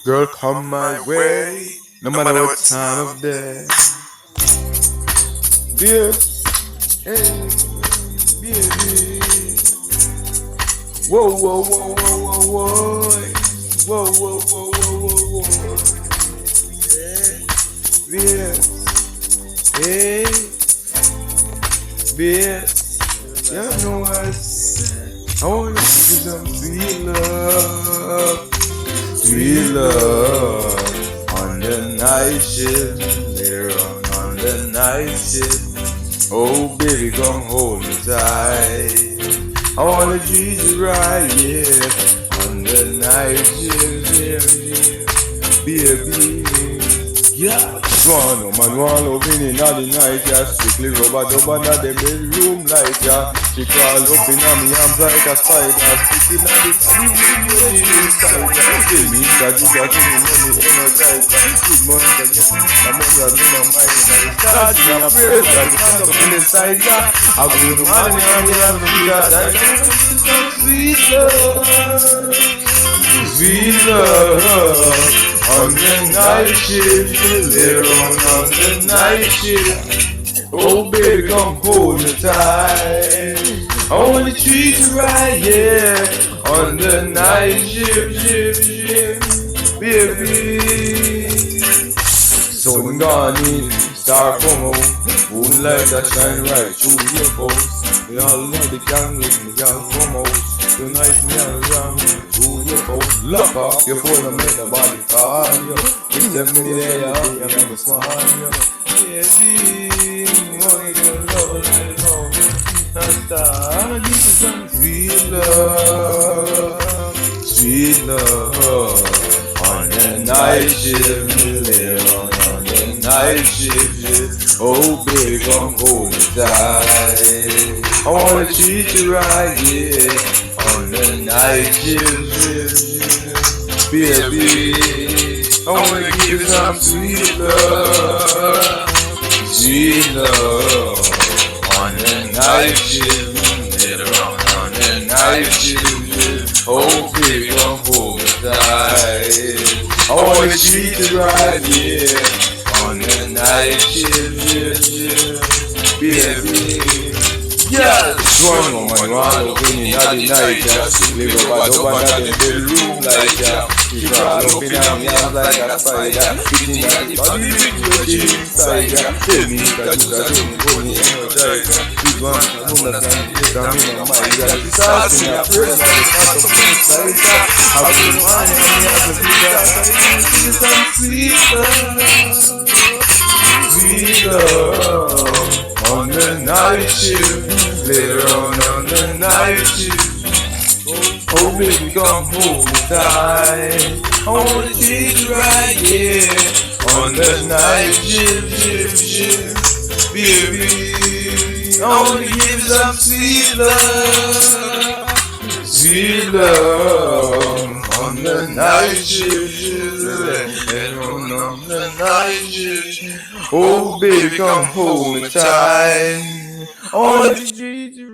Girl, come my way, no matter what time of day. Dear, hey, baby. Whoa, whoa, whoa, whoa, whoa, whoa. Whoa, whoa, whoa, whoa, whoa, whoa. Yeah, hey, bitch. You know what? I wanna give you some sweet love. Sweet love on the night shift, later on the night shift. Oh baby, come hold me tight. I wanna treat you right, yeah. On the night shift, yeah, baby. Yeah. One man, one loving in all the night, yeah. Strictly rubber dub under the bedroom light, yeah. She crawl up in on me arms like a spider, sticking at the body inside, yeah. Tell me that you got me money energized, good morning, I get my mother in my mind, and I start to pray that you come up in the side, yeah. I go to money on me and me that sweet love, sweet love. On the night shift, later on the night shift. Oh baby, come hold me tight. I wanna treat you right, yeah. On the night shift, baby. Sun gone in, star come out. Moonlight that shine right through your post. We all know the gang with me, y'all come out. Tonight me and Ram through your post. Lock off your phone and make nobody call you. It's them in the air, you never smile you. Baby, wanna get love like love. And I'ma give you some sweet love, sweet love. On the night shift, later on the night shift. Oh baby, come hold me tight. I wanna treat you right, yeah. On the night shift, baby. I wanna give you some sweet love, sweet love. On the night shift, later on the night shift. Oh baby, come hold me tight. I wanna treat you right, yeah. On the night shift, baby. Yeah, one woman, one opinion at the night, yeah. Live up at the bedroom like, yeah. She crawl up in her arms like a spider, fitting at the body with your inside, yeah. Tell me that you got me going energized, yeah. Big one, a woman that can get on in my mind, yeah. She's asking her first, and it's not up inside, yeah. I've been wanting me as a big guy, she's some sweet love, sweet love. On the night shift, later on the night shift. Oh baby, come hold me tight. I wanna treat you right, yeah. On the night shift, baby. I wanna give you some sweet love, sweet love. On the night shift, later on the night shift. Oh baby, come hold me tight. I wanna treat you